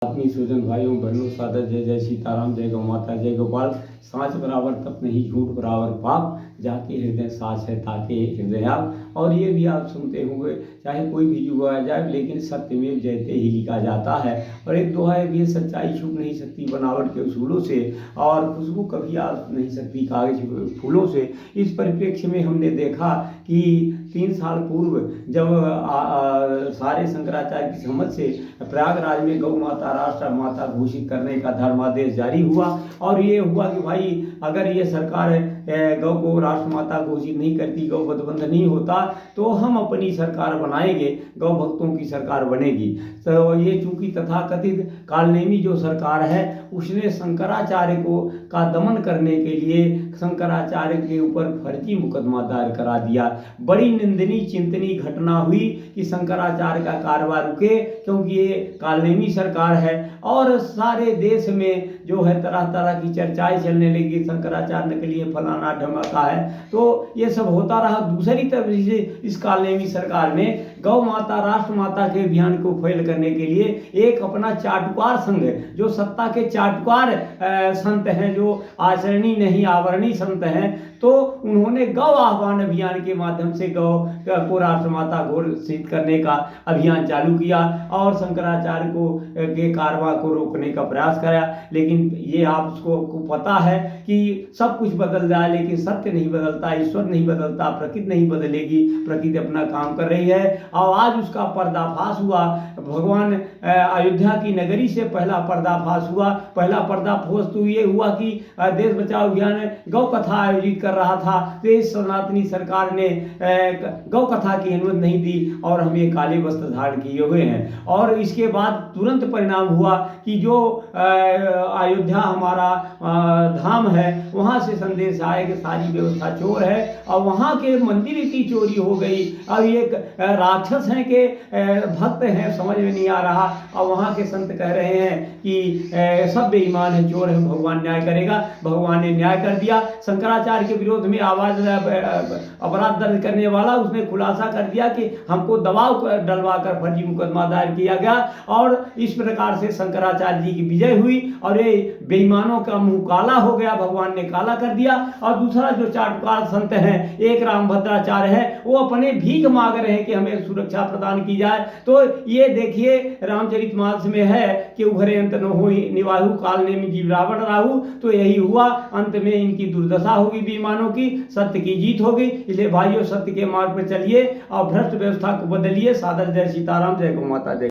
आत्मीय स्वजन भाइयों बहनों सादर जय जय सीताराम, जय गौ माता, जय गोपाल। सांच बराबर तप नहीं, झूठ बराबर पाप, जाके हृदय साच है ताके हृदय आप। और ये भी आप सुनते होंगे, चाहे कोई भी युग आ जाए लेकिन सत्यमेव जयते ही लिखा जाता है। और एक दोहा है भी, सच्चाई छुप नहीं सकती बनावट के उसूलों से, और खुशबू कभी आ नहीं सकती कागज फूलों से। इस परिप्रेक्ष्य में हमने देखा कि 3 साल पूर्व जब सारे शंकराचार्य की समझ से प्रयागराज में गौ माता राष्ट्र माता घोषित करने का धर्मादेश जारी हुआ, और ये हुआ कि भाई अगर ये सरकार गौ को राष्ट्रमाता घोषित नहीं करती, गौ बंधन नहीं होता, तो हम अपनी सरकार बनाएंगे, गौ भक्तों की सरकार बनेगी। तो ये चूंकि तथाकथित कालनेमी जो सरकार है, उसने शंकराचार्य को का दमन करने के लिए शंकराचार्य के ऊपर फर्जी मुकदमा दायर करा दिया। बड़ी निंदनीय चिंतनीय घटना हुई कि शंकराचार्य का कारोबार रुके, क्योंकि ये कालनेमी सरकार है। और सारे देश में जो है तरह तरह की चर्चाएं चलने लगी, शंकराचार्य के लिए फलाना ढमका है, तो ये सब होता रहा। दूसरी तरफ से इस कालनेमी सरकार में गौ माता राष्ट्र माता के अभियान को फेल करने के लिए एक अपना चाटुकार संघ, जो सत्ता के चाटुकार संत हैं, जो आचरणी नहीं आवरणी संत हैं, तो उन्होंने गौ आह्वान अभियान के माध्यम से गौ को राष्ट्रमाता घोषित करने का अभियान चालू किया और शंकराचार्य को के कारवा को रोकने का प्रयास किया। लेकिन ये आपको पता है कि सब कुछ बदल जाए लेकिन सत्य नहीं बदलता, ईश्वर नहीं बदलता, प्रकृति नहीं बदलेगी, प्रकृति अपना काम कर रही है। और आज उसका पर्दाफाश हुआ। भगवान अयोध्या की नगरी से पहला पर्दाफाश हुआ। पहला पर्दाफाश तो ये हुआ कि देश बचाओ अभियान गौ कथा आयोजित कर रहा था, तो इस सनातनी सरकार ने गौ कथा की अनुमति नहीं दी और हम ये काले वस्त्र धारण किए हुए हैं। और इसके बाद तुरंत परिणाम हुआ कि जो अयोध्या हमारा धाम है, वहाँ से संदेश आया कि सारी व्यवस्था चोर है और वहाँ के मंदिर की चोरी हो गई। अब ये राक्षस हैं कि भक्त हैं समझ में नहीं आ रहा। और वहाँ के संत कह रहे हैं कि सब बेईमान है, चोर है, भगवान न्याय करेगा। भगवान ने न्याय कर दिया। शंकराचार्य के विरोध में आवाज अपराध दर्ज करने वाला उसने खुलासा कर दिया कि हमको दबाव डलवा कर फर्जी मुकदमा दायर किया गया, और इस प्रकार से शंकराचार्य जी की विजय हुई और ये बेईमानों का मुंह काला हो गया, भगवान ने काला कर दिया। और दूसरा जो चाटुकार संत हैं, एक रामभद्राचार्य है, वो अपने भीख मांग रहे हैं कि हमें सुरक्षा प्रदान की जाए। तो ये देखिए रामचरितमानस में है कि उभरे अंत न हो निवाहु काल ने जीव रावण राहु। तो यही हुआ, अंत में इनकी दुर्दशा होगी, बेईमानों की, सत्य की जीत होगी। इसलिए भाइयों सत्य के मार्ग पर चलिए और भ्रष्ट व्यवस्था को बदलिए। सादर जय सीताराम, जय गौ माता, जय।